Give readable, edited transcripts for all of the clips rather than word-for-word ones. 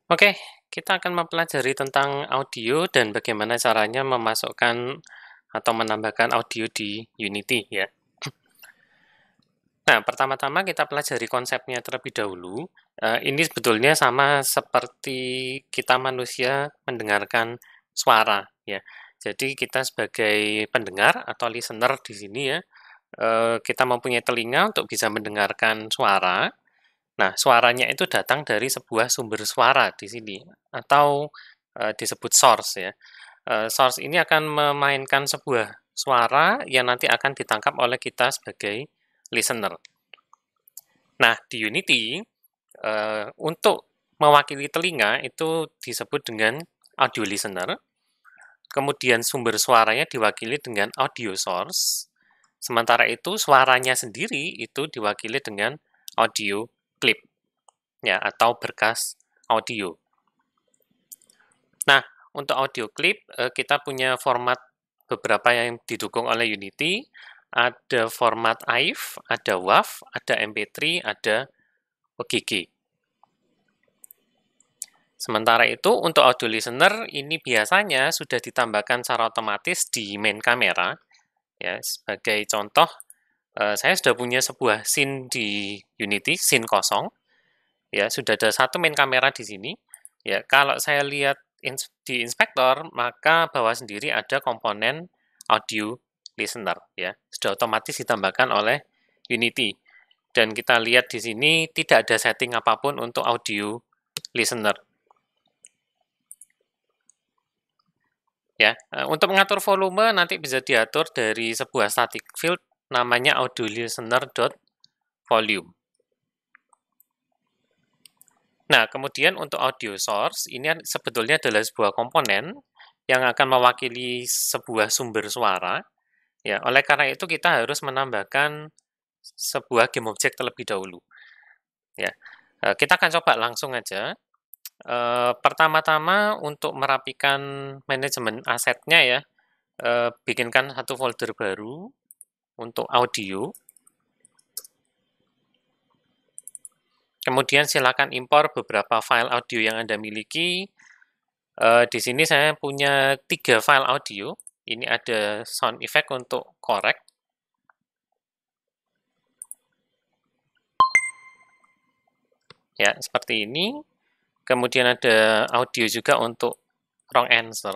Oke, kita akan mempelajari tentang audio dan bagaimana caranya memasukkan atau menambahkan audio di Unity ya. Nah, pertama-tama kita pelajari konsepnya terlebih dahulu. Ini sebetulnya sama seperti kita manusia mendengarkan suara ya. Jadi kita sebagai pendengar atau listener di sini ya, kita mempunyai telinga untuk bisa mendengarkan suara. Nah, suaranya itu datang dari sebuah sumber suara di sini atau, disebut source ya. Source ini akan memainkan sebuah suara yang nanti akan ditangkap oleh kita sebagai listener. Nah, di Unity, untuk mewakili telinga itu disebut dengan audio listener, kemudian sumber suaranya diwakili dengan audio source, sementara itu suaranya sendiri itu diwakili dengan audio clip. Ya, atau berkas audio. Nah, untuk audio clip, kita punya format beberapa yang didukung oleh Unity, ada format AIF, ada WAV, ada MP3, ada OGG. Sementara itu, untuk audio listener, ini biasanya sudah ditambahkan secara otomatis di main kamera. Ya, sebagai contoh, saya sudah punya sebuah scene di Unity, scene kosong. Ya, sudah ada satu main kamera di sini. Ya, kalau saya lihat di inspektor, maka bawah sendiri ada komponen audio listener ya. Sudah otomatis ditambahkan oleh Unity. Dan kita lihat di sini tidak ada setting apapun untuk audio listener. Ya, untuk mengatur volume nanti bisa diatur dari sebuah static field namanya audio listener.volume. Nah, kemudian untuk audio source, ini sebetulnya adalah sebuah komponen yang akan mewakili sebuah sumber suara. Ya, oleh karena itu kita harus menambahkan sebuah game object terlebih dahulu. Ya, kita akan coba langsung aja. Pertama-tama untuk merapikan manajemen asetnya ya, bikinkan satu folder baru untuk audio. Kemudian silakan impor beberapa file audio yang Anda miliki. Di sini saya punya 3 file audio. Ini ada sound effect untuk korek. Ya, seperti ini. Kemudian ada audio juga untuk wrong answer.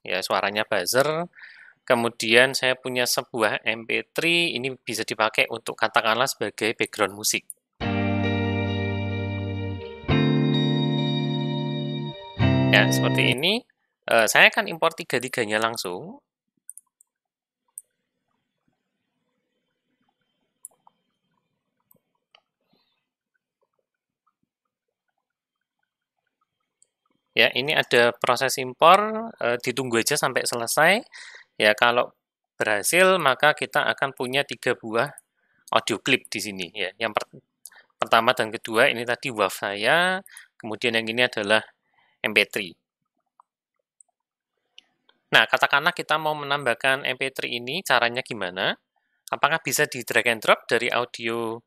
Ya, suaranya buzzer. Kemudian saya punya sebuah MP3, ini bisa dipakai untuk katakanlah sebagai background musik. Ya, seperti ini. Saya akan impor tiga-tiganya langsung. Ya, ini ada proses impor, ditunggu aja sampai selesai. Ya, kalau berhasil maka kita akan punya 3 buah audio clip di sini ya. Yang pertama dan kedua ini tadi WAV saya, kemudian yang ini adalah MP3. Nah, katakanlah kita mau menambahkan MP3 ini, caranya gimana? Apakah bisa di drag and drop dari audio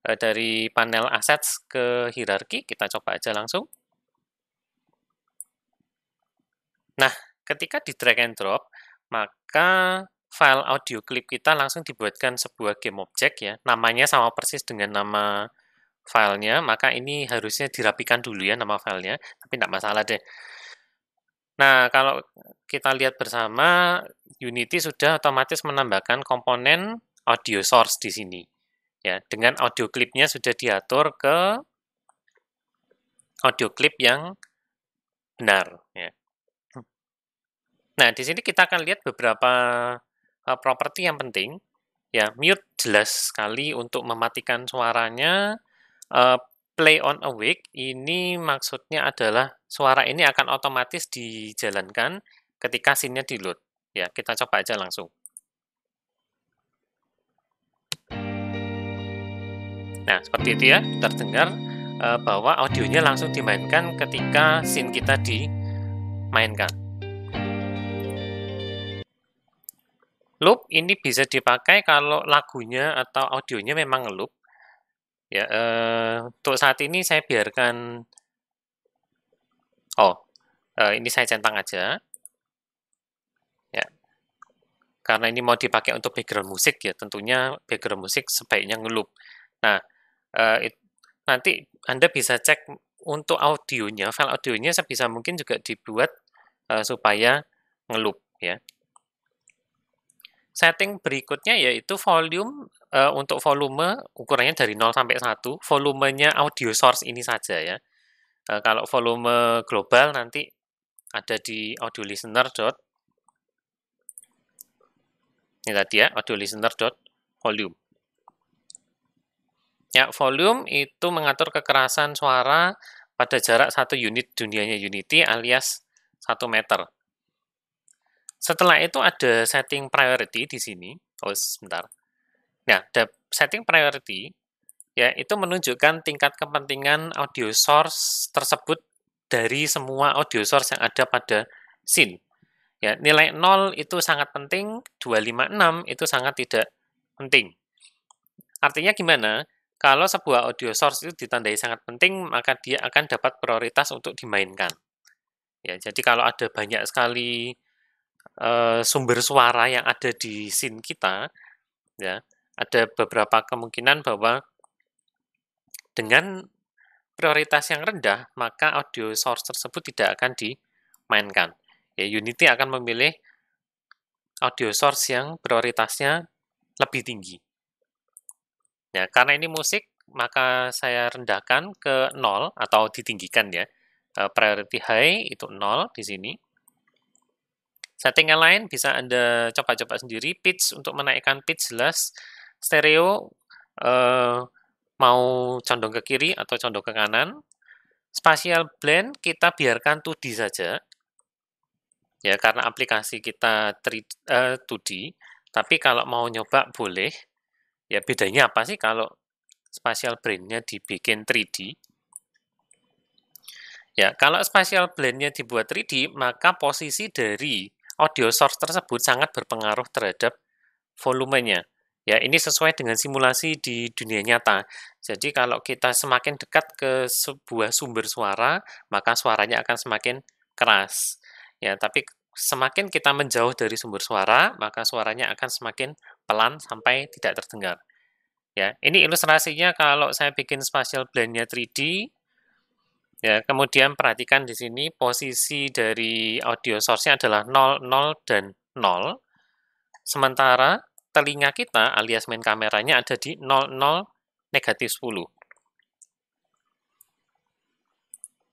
dari panel assets ke hierarki? Kita coba aja langsung. Nah, ketika di drag and drop, maka file audio clip kita langsung dibuatkan sebuah game object ya. Namanya sama persis dengan nama filenya, maka ini harusnya dirapikan dulu ya nama filenya, tapi tidak masalah deh. Nah, kalau kita lihat bersama, Unity sudah otomatis menambahkan komponen audio source di sini. Ya, dengan audio clipnya sudah diatur ke audio clip yang benar. Ya. Nah, di sini kita akan lihat beberapa properti yang penting. Ya, mute jelas sekali untuk mematikan suaranya. Play on awake ini maksudnya adalah suara ini akan otomatis dijalankan ketika scene-nya di-load. Ya, kita coba aja langsung. Nah, seperti itu ya, terdengar bahwa audionya langsung dimainkan ketika scene kita dimainkan. Loop ini bisa dipakai kalau lagunya atau audionya memang loop. Ya, untuk saat ini saya biarkan Oh, ini saya centang aja. Ya, karena ini mau dipakai untuk background musik ya, tentunya background musik sebaiknya ngeloop. Nah, nanti Anda bisa cek untuk audionya, file audionya sebisa mungkin juga dibuat supaya ngeloop ya. Setting berikutnya yaitu volume, untuk volume ukurannya dari 0 sampai 1, volumenya audio source ini saja ya. Kalau volume global nanti ada di audio listener. Ini tadi ya, audio listener volume. Ya, volume itu mengatur kekerasan suara pada jarak 1 unit, dunianya unity alias 1 meter. Setelah itu ada setting priority di sini. Oh, sebentar. Nah, ada setting priority, ya itu menunjukkan tingkat kepentingan audio source tersebut dari semua audio source yang ada pada scene. Ya, nilai 0 itu sangat penting, 256 itu sangat tidak penting. Artinya gimana? Kalau sebuah audio source itu ditandai sangat penting, maka dia akan dapat prioritas untuk dimainkan. Ya, jadi kalau ada banyak sekali sumber suara yang ada di scene kita, ya, ada beberapa kemungkinan bahwa dengan prioritas yang rendah, maka audio source tersebut tidak akan dimainkan. Ya, Unity akan memilih audio source yang prioritasnya lebih tinggi. Ya, karena ini musik, maka saya rendahkan ke 0 atau ditinggikan ya. Priority high itu 0 di sini. Setting yang lain bisa Anda coba-coba sendiri. Pitch untuk menaikkan pitch jelas. Stereo mau condong ke kiri atau condong ke kanan. Spatial blend kita biarkan 2D saja. Ya, karena aplikasi kita 2D. Tapi kalau mau nyoba boleh. Ya, bedanya apa sih kalau spatial blend-nya dibikin 3D? Ya, kalau spatial blend-nya dibuat 3D, maka posisi dari audio source tersebut sangat berpengaruh terhadap volumenya. Ya, ini sesuai dengan simulasi di dunia nyata. Jadi kalau kita semakin dekat ke sebuah sumber suara, maka suaranya akan semakin keras. Ya, tapi semakin kita menjauh dari sumber suara, maka suaranya akan semakin pelan sampai tidak terdengar. Ya, ini ilustrasinya kalau saya bikin spatial blend-nya 3D. Ya, kemudian perhatikan di sini posisi dari audio source-nya adalah 0, 0, dan 0. Sementara telinga kita alias main kameranya ada di 0, 0, negatif 10.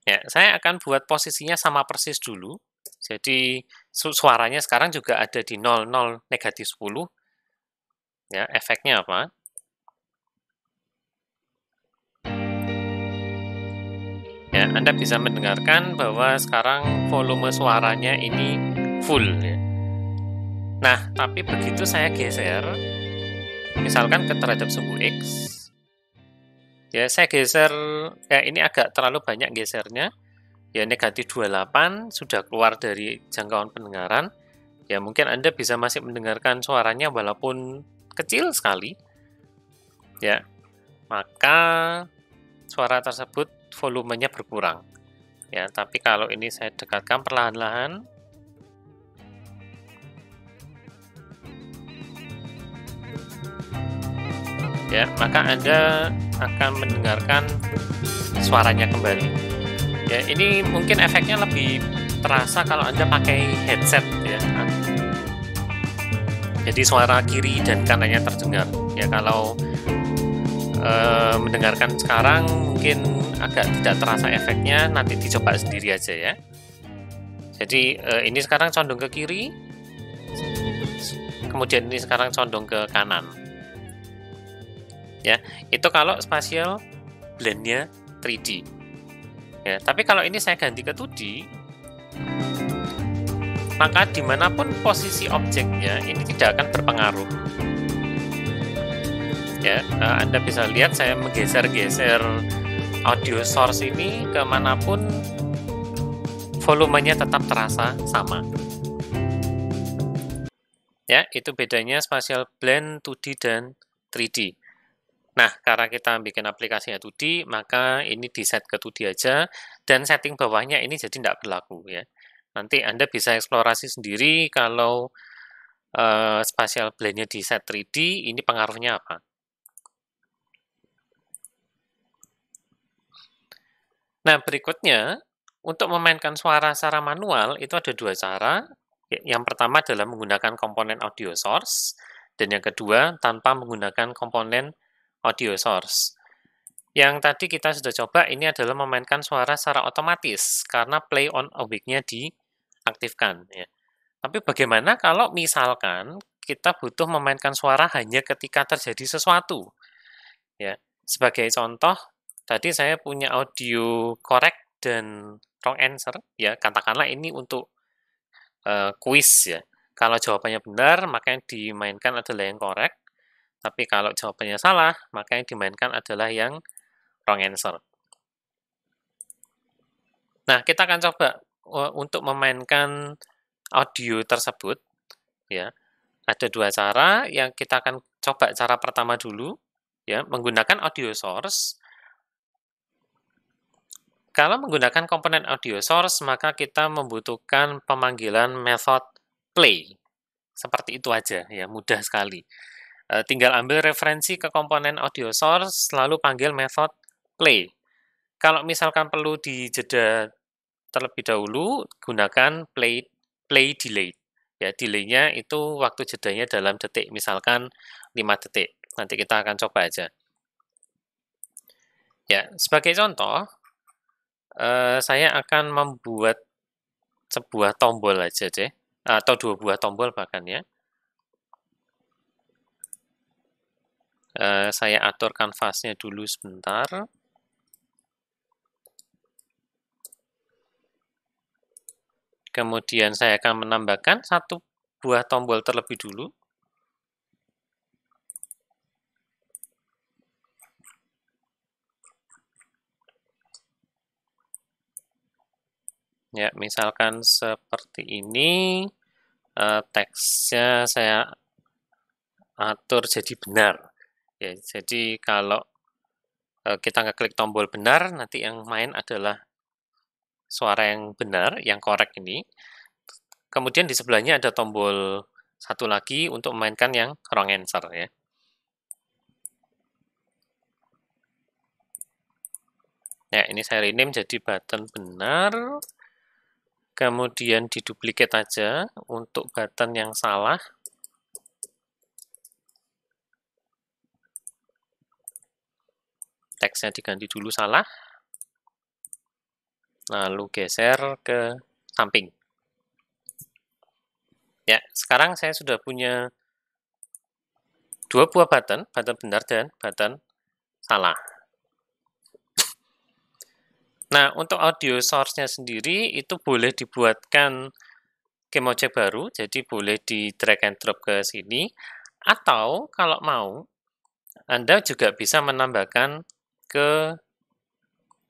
Ya, saya akan buat posisinya sama persis dulu. Jadi suaranya sekarang juga ada di 0, 0, negatif 10. Ya, efeknya apa? Ya, Anda bisa mendengarkan bahwa sekarang volume suaranya ini full. Ya. Nah, tapi begitu saya geser, misalkan ke terhadap sumbu X, ya saya geser, ya ini agak terlalu banyak gesernya, ya negatif 28 sudah keluar dari jangkauan pendengaran, ya mungkin Anda bisa masih mendengarkan suaranya walaupun kecil sekali, ya maka suara tersebut volumenya berkurang. Ya, tapi kalau ini saya dekatkan perlahan-lahan, ya, maka Anda akan mendengarkan suaranya kembali. Ya, ini mungkin efeknya lebih terasa kalau Anda pakai headset ya. Jadi suara kiri dan kanannya terdengar. Ya, kalau mendengarkan sekarang mungkin agak tidak terasa efeknya, nanti dicoba sendiri aja ya. Jadi ini sekarang condong ke kiri, kemudian ini sekarang condong ke kanan. Ya, itu kalau spatial blend-nya 3D. Ya, tapi kalau ini saya ganti ke 2D, maka dimanapun posisi objeknya ini tidak akan berpengaruh. Ya, Anda bisa lihat saya menggeser-geser audio source ini kemanapun volumenya tetap terasa sama. Ya, itu bedanya spatial blend 2D dan 3D. Nah, karena kita bikin aplikasinya 2D, maka ini di-set ke 2D aja, dan setting bawahnya ini jadi tidak berlaku ya. Nanti Anda bisa eksplorasi sendiri kalau spatial blend-nya di set 3D, ini pengaruhnya apa. Nah, berikutnya, untuk memainkan suara secara manual, itu ada dua cara. Yang pertama adalah menggunakan komponen audio source, dan yang kedua, tanpa menggunakan komponen audio source. Yang tadi kita sudah coba ini adalah memainkan suara secara otomatis karena play on awake-nya diaktifkan ya. Tapi bagaimana kalau misalkan kita butuh memainkan suara hanya ketika terjadi sesuatu ya. Sebagai contoh, tadi saya punya audio correct dan wrong answer ya. Katakanlah ini untuk kuis ya. Kalau jawabannya benar, maka yang dimainkan adalah yang correct. Tapi kalau jawabannya salah, maka yang dimainkan adalah yang wrong answer. Nah, kita akan coba untuk memainkan audio tersebut, ya. Ada dua cara yang kita akan coba. Cara pertama dulu, ya, menggunakan audio source. Kalau menggunakan komponen audio source, maka kita membutuhkan pemanggilan method play. Seperti itu aja, ya, mudah sekali. Tinggal ambil referensi ke komponen audio source, lalu panggil method play. Kalau misalkan perlu dijeda terlebih dahulu, gunakan play delay. Ya, delay-nya itu waktu jedanya dalam detik, misalkan 5 detik. Nanti kita akan coba aja. Ya, sebagai contoh, saya akan membuat sebuah tombol aja deh, atau 2 buah tombol bahkan ya. Saya atur kanvasnya dulu sebentar. Kemudian saya akan menambahkan 1 buah tombol terlebih dulu. Ya, misalkan seperti ini, teksnya saya atur jadi benar. Ya, jadi kalau kita ngeklik tombol benar, nanti yang main adalah suara yang benar, yang correct ini. Kemudian di sebelahnya ada tombol satu lagi untuk memainkan yang wrong answer ya. Ya, ini saya rename jadi button benar. Kemudian diduplikat aja untuk button yang salah. Teksnya diganti dulu salah. Lalu geser ke samping. Ya, sekarang saya sudah punya 2 buah button benar dan button salah. Nah, untuk audio source-nya sendiri itu boleh dibuatkan game object baru, jadi boleh di drag and drop ke sini, atau kalau mau, Anda juga bisa menambahkan ke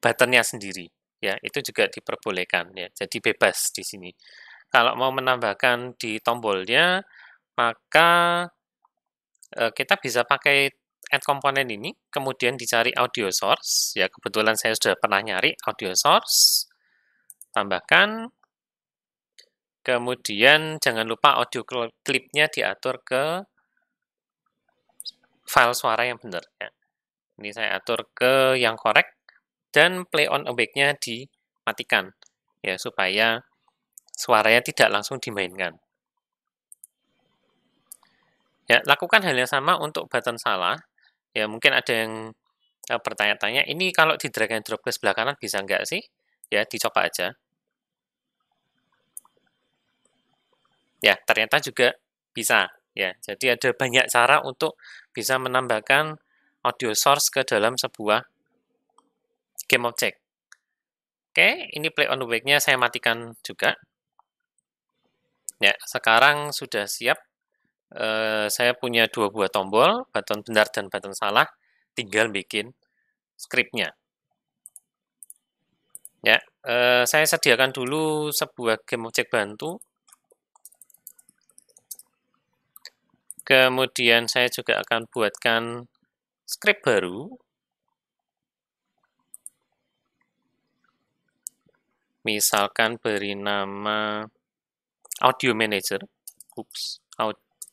button-nya sendiri. Ya, itu juga diperbolehkan ya. Jadi bebas di sini. Kalau mau menambahkan di tombolnya, maka kita bisa pakai add komponen ini, kemudian dicari audio source. Ya, kebetulan saya sudah pernah nyari audio source. Tambahkan. Kemudian jangan lupa audio clip-nya diatur ke file suara yang benar. Ya. Ini saya atur ke yang correct dan play on awake-nya dimatikan ya supaya suaranya tidak langsung dimainkan. Ya, lakukan hal yang sama untuk button salah. Ya, mungkin ada yang bertanya-tanya, ini kalau di drag and drop ke sebelah kanan bisa nggak sih? Ya, dicoba aja. Ya, ternyata juga bisa. Ya, jadi ada banyak cara untuk bisa menambahkan audio source ke dalam sebuah game object. Oke, ini play on awake-nya saya matikan juga. Ya, sekarang sudah siap. Saya punya 2 buah tombol, button benar dan button salah. Tinggal bikin script-nya. Ya, saya sediakan dulu sebuah game object bantu. Kemudian saya juga akan buatkan script baru, misalkan beri nama audio manager.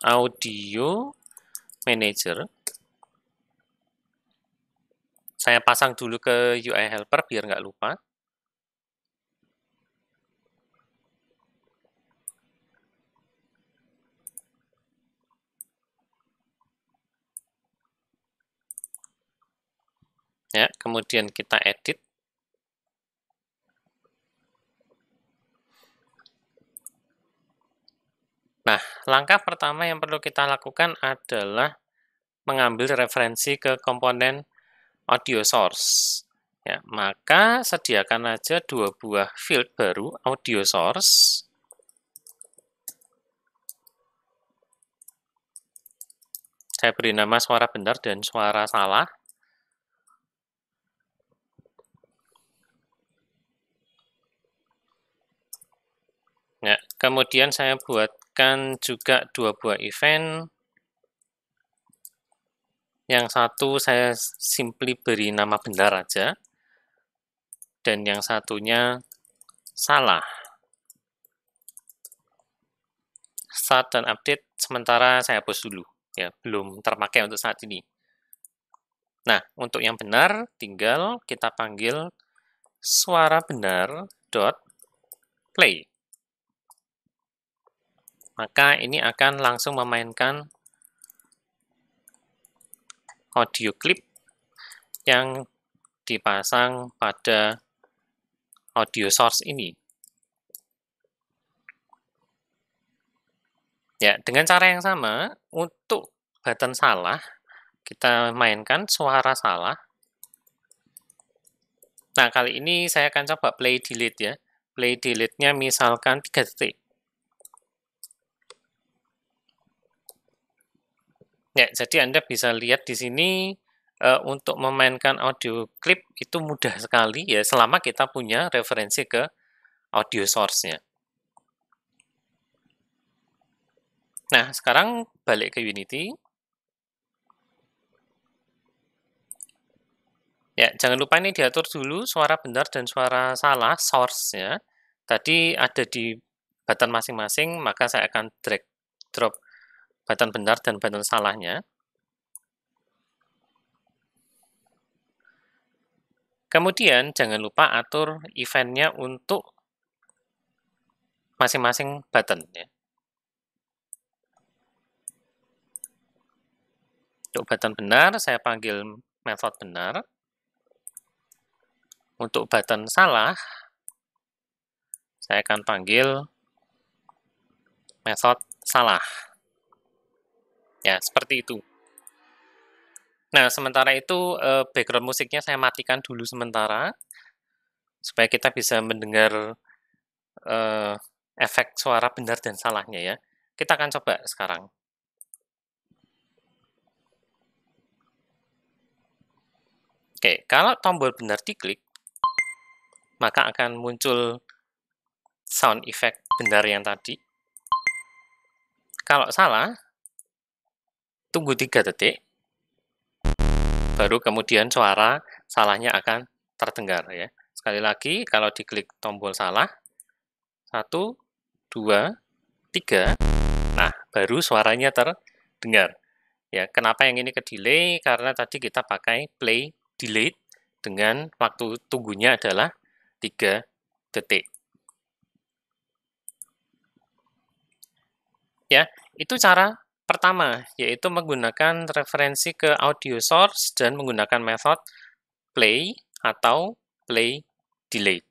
Audio manager. Saya pasang dulu ke UI helper biar nggak lupa. Ya, kemudian kita edit. Nah, langkah pertama yang perlu kita lakukan adalah mengambil referensi ke komponen audio source. Ya, maka sediakan aja dua buah field baru, audio source. Saya beri nama suara benar dan suara salah. Ya, kemudian saya buatkan juga dua buah event. Yang satu saya simply beri nama benar aja. Dan yang satunya salah. Start dan update sementara saya hapus dulu. Ya, belum terpakai untuk saat ini. Nah, untuk yang benar tinggal kita panggil suara benar dot play. Maka ini akan langsung memainkan audio clip yang dipasang pada audio source ini. Ya, dengan cara yang sama, untuk button salah, kita mainkan suara salah. Nah, kali ini saya akan coba play delete ya. Play delete-nya misalkan 3 detik. Ya, jadi Anda bisa lihat di sini untuk memainkan audio clip itu mudah sekali ya, selama kita punya referensi ke audio source-nya. Nah, sekarang balik ke Unity. Ya, jangan lupa ini diatur dulu suara benar dan suara salah source-nya. Tadi ada di button masing-masing, maka saya akan drag drop button benar dan button salahnya. Kemudian jangan lupa atur event-nya untuk masing-masing button ya. Untuk button benar saya panggil method benar. Untuk button salah saya akan panggil method salah. Ya, seperti itu. Nah, sementara itu background musiknya saya matikan dulu sementara supaya kita bisa mendengar efek suara benar dan salahnya ya. Kita akan coba sekarang. Oke, kalau tombol benar diklik, maka akan muncul sound effect benar yang tadi. Kalau salah, tunggu 3 detik, baru kemudian suara salahnya akan terdengar ya. Sekali lagi, kalau diklik tombol salah, 1, 2, 3, nah baru suaranya terdengar. Ya, kenapa yang ini ke delay? Karena tadi kita pakai play delete dengan waktu tunggunya adalah 3 detik. Ya, itu cara pertama, yaitu menggunakan referensi ke audio source dan menggunakan method play atau play delete.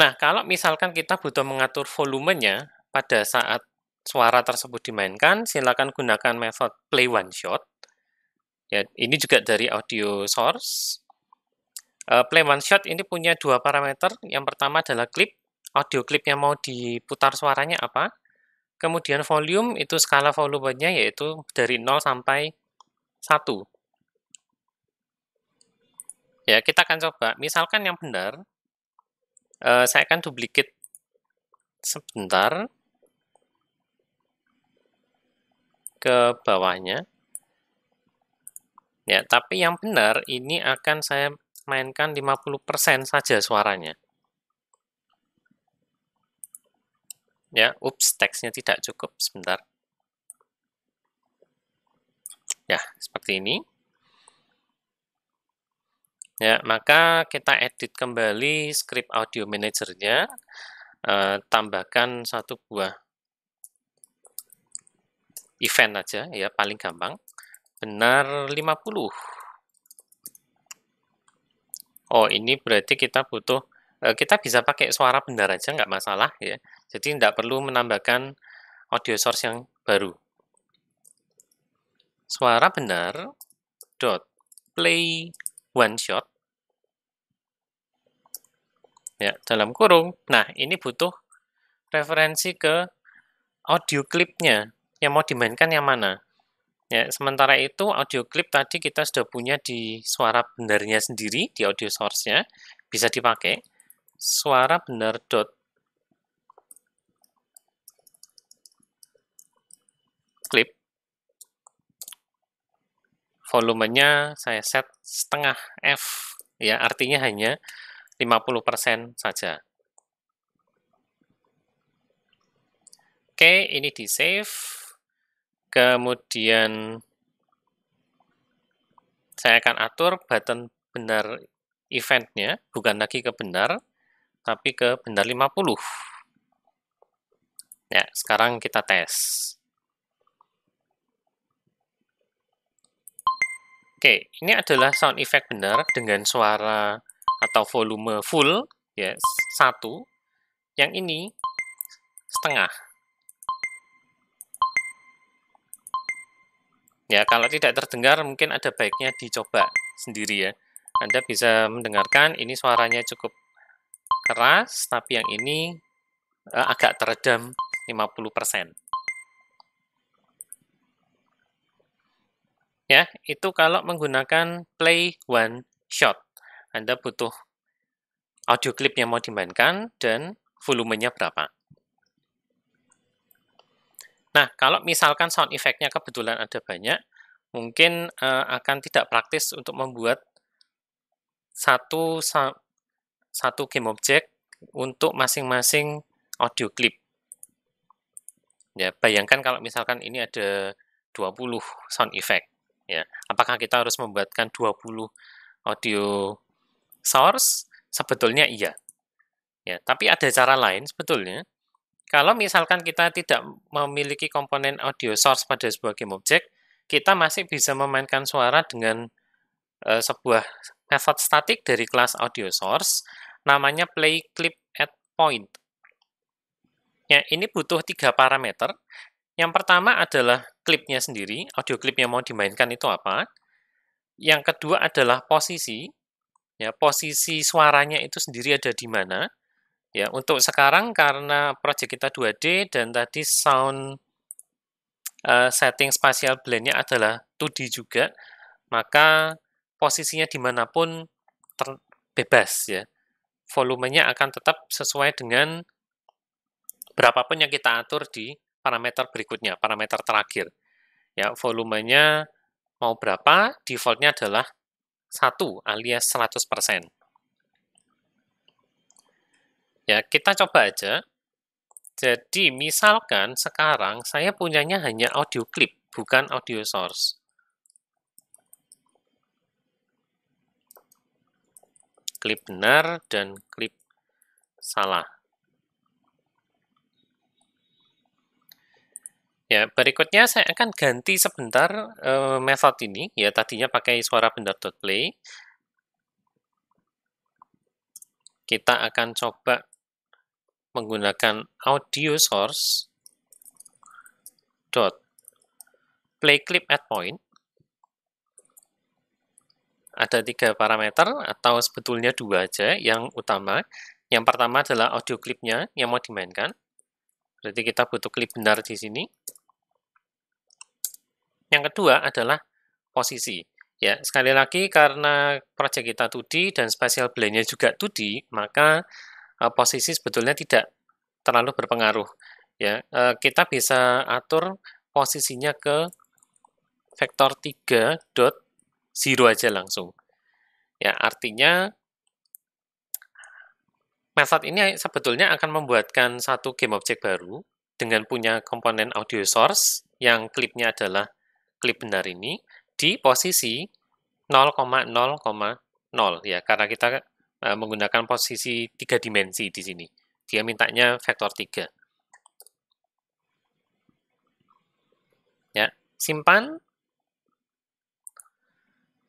Nah, kalau misalkan kita butuh mengatur volumenya pada saat suara tersebut dimainkan, silakan gunakan method play one shot. Ya, ini juga dari audio source. Play one shot ini punya dua parameter. Yang pertama adalah clip, audio clip yang mau diputar suaranya apa. Kemudian volume, itu skala volumenya yaitu dari 0 sampai 1. Ya, kita akan coba. Misalkan yang benar, saya akan duplicate sebentar. ke bawahnya. Ya, tapi yang benar ini akan saya mainkan 50% saja suaranya. Ya, ups, teksnya tidak cukup, sebentar. Ya, seperti ini. Ya, maka kita edit kembali script audio manager-nya, tambahkan satu buah event aja, ya, paling gampang. Benar 50. Oh, ini berarti kita butuh, kita bisa pakai suara benar aja, nggak masalah, ya. Jadi nggak perlu menambahkan audio source yang baru. Suara benar dot play one shot, ya, dalam kurung. Nah, ini butuh referensi ke audio klipnya yang mau dimainkan yang mana. Ya, sementara itu audio klip tadi kita sudah punya di suara benarnya sendiri, di audio source-nya, bisa dipakai. Suara benar dot clip, volumenya saya set setengah F, ya, artinya hanya 50% saja. Oke, ini di save. Kemudian saya akan atur button benar eventnya, bukan lagi ke benar, tapi ke benar 50. Ya, sekarang kita tes. Oke, ini adalah sound effect benar dengan suara atau volume full, ya, 1. Yang ini setengah. Ya, kalau tidak terdengar mungkin ada baiknya dicoba sendiri ya. Anda bisa mendengarkan ini suaranya cukup keras, tapi yang ini agak teredam 50%. Ya, itu kalau menggunakan play one shot. Anda butuh audio clip yang mau dimainkan dan volumenya berapa. Nah, kalau misalkan sound effect-nya kebetulan ada banyak, mungkin akan tidak praktis untuk membuat satu game object untuk masing-masing audio clip. Ya, bayangkan kalau misalkan ini ada 20 sound effect. Ya, apakah kita harus membuatkan 20 audio source? Sebetulnya iya. Ya, tapi ada cara lain sebetulnya. Kalau misalkan kita tidak memiliki komponen audio source pada sebuah game object, kita masih bisa memainkan suara dengan sebuah method static dari kelas audio source, namanya play clip at point. Ya, ini butuh 3 parameter. Yang pertama adalah klipnya sendiri, audio klip yang mau dimainkan itu apa. Yang kedua adalah posisi, ya, posisi suaranya itu sendiri ada di mana. Ya, untuk sekarang karena project kita 2D dan tadi sound setting spatial blend-nya adalah 2D juga, maka posisinya dimanapun bebas ya. Volumenya akan tetap sesuai dengan berapapun yang kita atur di parameter berikutnya, parameter terakhir. Ya, volumenya mau berapa, defaultnya adalah 1 alias 100%. Ya, kita coba aja. Jadi, misalkan sekarang saya punyanya hanya audio clip, bukan audio source. Klip benar dan klip salah. Ya, berikutnya saya akan ganti sebentar method ini. Ya, tadinya pakai suara benar.play. Kita akan coba menggunakan audio source dot play clip at point. Ada 3 parameter atau sebetulnya 2 aja yang utama. Yang pertama adalah audio klipnya yang mau dimainkan. Berarti kita butuh klip benar di sini. Yang kedua adalah posisi. Ya, sekali lagi karena project kita 2D dan spatial blend-nya juga 2D, maka posisi sebetulnya tidak terlalu berpengaruh. Ya, kita bisa atur posisinya ke vektor 3.0 aja langsung. Ya, artinya method ini sebetulnya akan membuatkan satu game object baru dengan punya komponen audio source yang klipnya adalah klip benar ini di posisi 0,0,0 ya, karena kita menggunakan posisi 3 dimensi di sini. Dia mintanya vektor 3. Ya, simpan.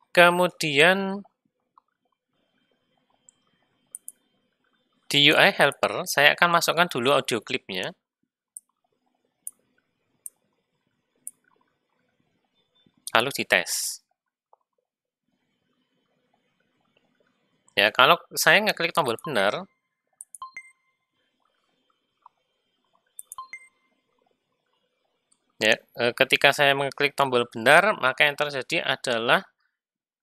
Kemudian di UI helper, saya akan masukkan dulu audio klipnya. Lalu dites. Ya, kalau saya ngeklik tombol benar, ya, ketika saya mengklik tombol benar, maka yang terjadi adalah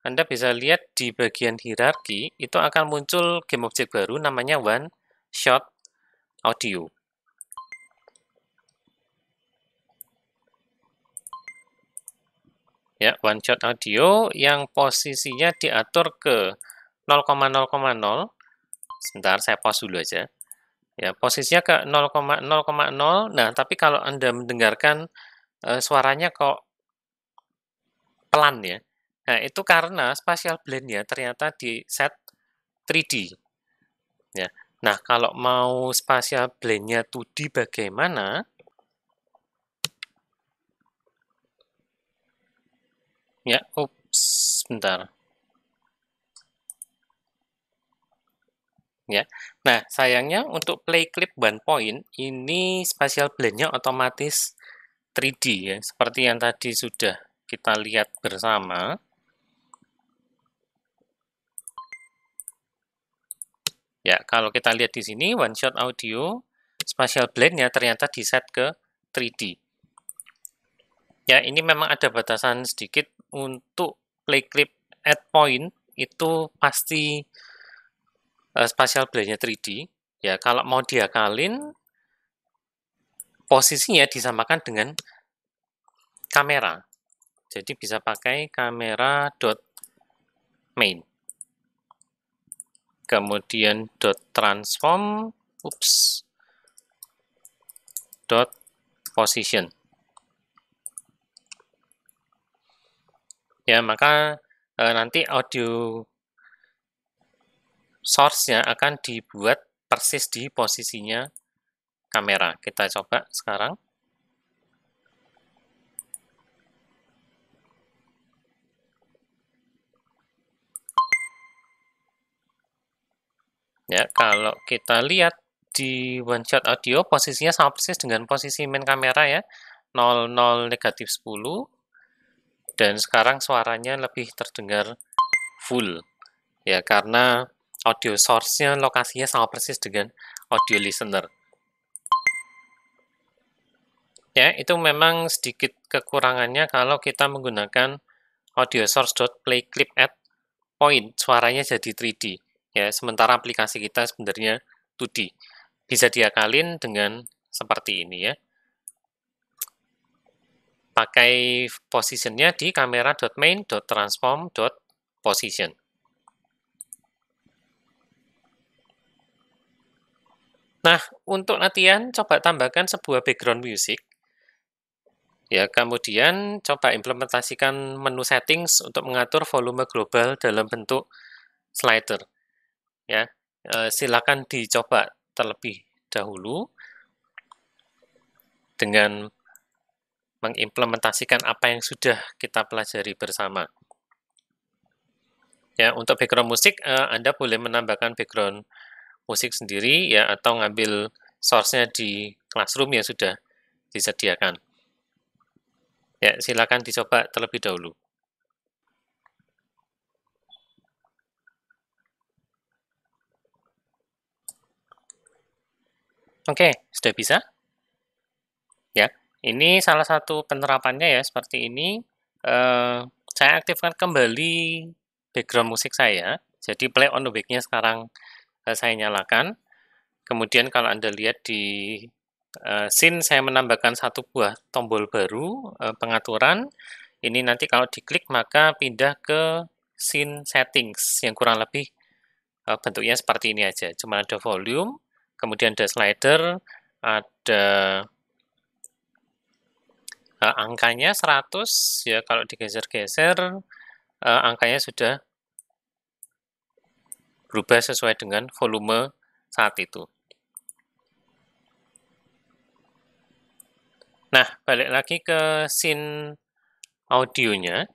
Anda bisa lihat di bagian hierarki, itu akan muncul game object baru namanya One Shot Audio. Ya, One Shot Audio yang posisinya diatur ke 0,0,0. Sebentar, saya pause dulu aja. Ya, posisinya ke 0,0,0. Nah, tapi kalau Anda mendengarkan suaranya kok pelan ya. Nah, itu karena spatial blend-nya ternyata di set 3D. Ya. Nah, kalau mau spatial blend-nya 2D bagaimana? Ya, sebentar. Ya. Nah, sayangnya untuk play clip one point ini spatial blend-nya otomatis 3D ya, seperti yang tadi sudah kita lihat bersama. Ya, kalau kita lihat di sini one shot audio spatial blend-nya ternyata di set ke 3D. Ya, ini memang ada batasan sedikit untuk play clip at point itu pasti spatial blend-nya 3D. Ya, kalau mau diakalin posisinya disamakan dengan kamera. Jadi bisa pakai kamera dot main. Kemudian dot transform dot position. Ya, maka nanti audio source-nya akan dibuat persis di posisinya kamera. Kita coba sekarang. Ya, kalau kita lihat di one shot audio posisinya sama persis dengan posisi main kamera ya. 00 negatif 10 dan sekarang suaranya lebih terdengar full. Ya, karena audio source-nya lokasinya sama persis dengan audio listener. Ya, itu memang sedikit kekurangannya kalau kita menggunakan audio source.play clip at point, suaranya jadi 3D. Ya, sementara aplikasi kita sebenarnya 2D. Bisa diakalin dengan seperti ini ya. Pakai positionnya di kamera.main.transform.position. Nah, untuk latihan coba tambahkan sebuah background music. Ya, kemudian coba implementasikan menu settings untuk mengatur volume global dalam bentuk slider. Ya, silakan dicoba terlebih dahulu dengan mengimplementasikan apa yang sudah kita pelajari bersama. Ya, untuk background musik, Anda boleh menambahkan background musik sendiri ya, atau ngambil source-nya di Classroom yang sudah disediakan. Ya, silakan dicoba terlebih dahulu. Oke, sudah bisa? Ya, ini salah satu penerapannya ya, seperti ini. Saya aktifkan kembali background musik saya. Jadi play on the back-nya sekarang saya nyalakan. Kemudian kalau Anda lihat di scene saya menambahkan satu buah tombol baru pengaturan. Ini nanti kalau diklik maka pindah ke scene settings yang kurang lebih bentuknya seperti ini aja. Cuma ada volume, kemudian ada slider, ada angkanya 100 ya, kalau digeser-geser angkanya sudah berubah sesuai dengan volume saat itu. Nah, balik lagi ke scene audionya.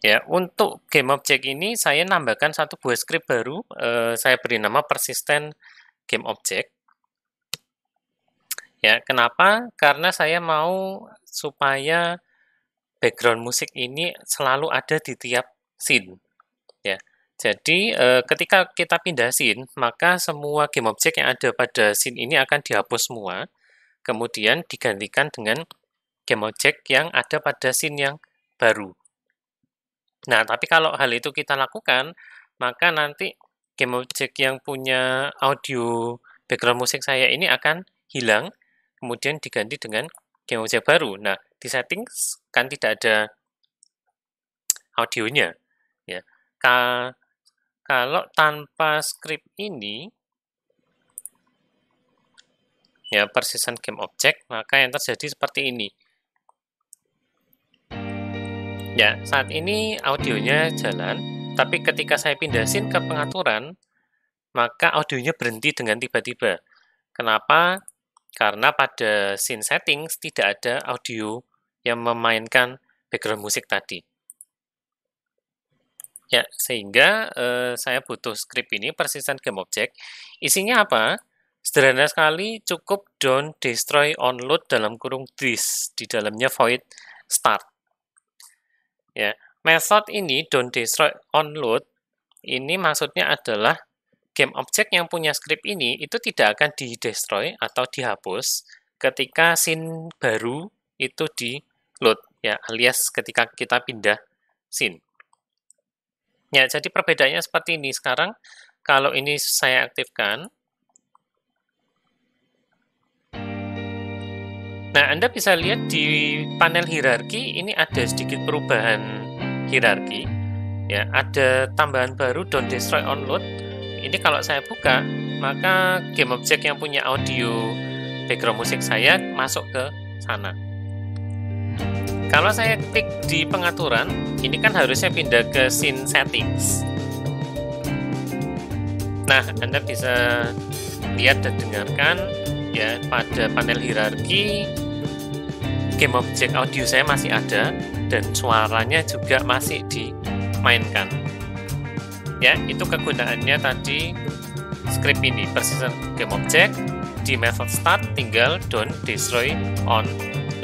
Ya, untuk game object ini saya nambahkan satu buah script baru. Saya beri nama persistent game object. Ya, kenapa? Karena saya mau supaya background musik ini selalu ada di tiap scene. Ya, jadi ketika kita pindah scene, maka semua game object yang ada pada scene ini akan dihapus semua. Kemudian digantikan dengan game object yang ada pada scene yang baru. Nah, tapi kalau hal itu kita lakukan, maka nanti game object yang punya audio background musik saya ini akan hilang, kemudian diganti dengan game object baru. Nah, di settings kan tidak ada audionya. Ya. Kalau tanpa script ini, ya persistent game object, maka yang terjadi seperti ini. Ya, saat ini audionya jalan, tapi ketika saya pindah scene ke pengaturan, maka audionya berhenti dengan tiba-tiba. Kenapa? Karena pada scene settings tidak ada audio yang memainkan background musik tadi. Ya, sehingga saya butuh script ini, persistent game object. Isinya apa? Sederhana sekali, cukup don't destroy onload dalam kurung this, di dalamnya void start. Ya, method ini don't destroy onload ini maksudnya adalah game object yang punya script ini itu tidak akan di-destroy atau dihapus ketika scene baru itu di-load, ya, alias ketika kita pindah scene. Ya, jadi perbedaannya seperti ini. Sekarang kalau ini saya aktifkan, nah, Anda bisa lihat di panel hierarki ini ada sedikit perubahan hierarki. Ya, ada tambahan baru don't destroy onload. Ini kalau saya buka, maka game object yang punya audio background musik saya masuk ke sana. Kalau saya klik di pengaturan, ini kan harusnya pindah ke scene settings. Nah, Anda bisa lihat dan dengarkan ya pada panel hierarki game object audio saya masih ada dan suaranya juga masih dimainkan. Ya, itu kegunaannya tadi script ini, persistent game object, di method start tinggal don't destroy on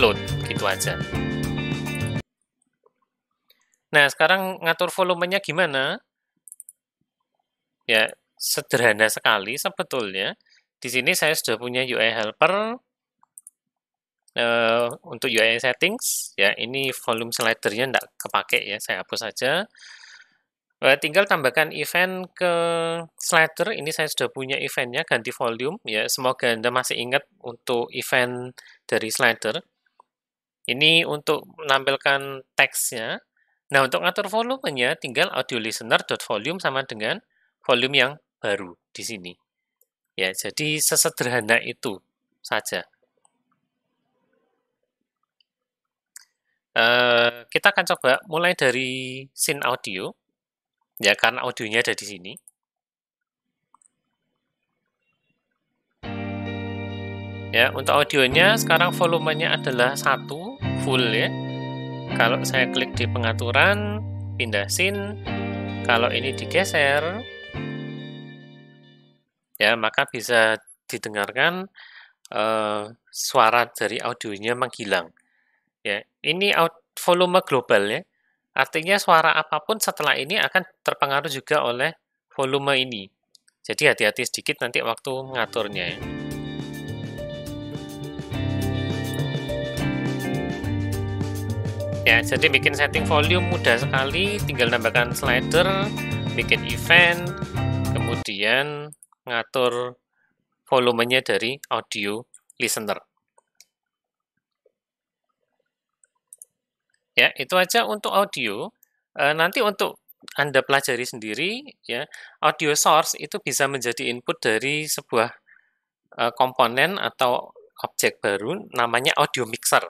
load, gitu aja. Nah, sekarang ngatur volumenya gimana? Ya, sederhana sekali sebetulnya. Di sini saya sudah punya UI helper untuk UI settings. Ya, ini volume slidernya tidak kepake ya, saya hapus saja. Tinggal tambahkan event ke slider. Ini saya sudah punya eventnya, ganti volume. Ya, semoga Anda masih ingat untuk event dari slider. Ini untuk menampilkan teksnya. Nah, untuk ngatur volumenya, tinggal audio listener.volume sama dengan volume yang baru di sini. Ya, jadi sesederhana itu saja. Kita akan coba mulai dari scene audio. Ya, karena audionya ada di sini. Ya, untuk audionya sekarang volumenya adalah 1 full ya. Kalau saya klik di pengaturan, pindah scene, kalau ini digeser, ya maka bisa didengarkan suara dari audionya menghilang. Ya, ini volume global ya. Artinya suara apapun setelah ini akan terpengaruh juga oleh volume ini. Jadi hati-hati sedikit nanti waktu ngaturnya ya. Ya, jadi bikin setting volume mudah sekali, tinggal tambahkan slider, bikin event, kemudian ngatur volumenya dari audio listener. Ya, itu aja untuk audio. Nanti untuk Anda pelajari sendiri, ya, audio source itu bisa menjadi input dari sebuah komponen atau objek baru namanya audio mixer.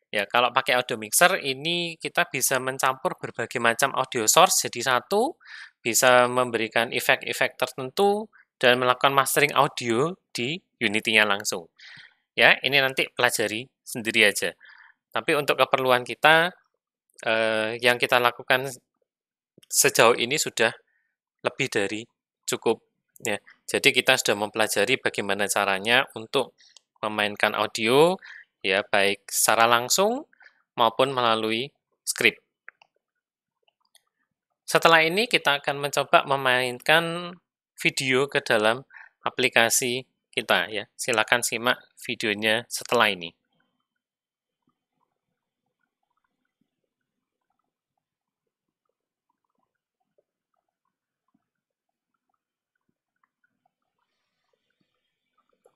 Ya, kalau pakai audio mixer ini kita bisa mencampur berbagai macam audio source jadi satu, bisa memberikan efek-efek tertentu dan melakukan mastering audio di Unity-nya langsung. Ya, ini nanti pelajari sendiri aja. Tapi untuk keperluan kita, yang kita lakukan sejauh ini sudah lebih dari cukup. Ya, jadi kita sudah mempelajari bagaimana caranya untuk memainkan audio, ya baik secara langsung maupun melalui script. Setelah ini kita akan mencoba memainkan video ke dalam aplikasi kita ya. Silakan simak videonya setelah ini.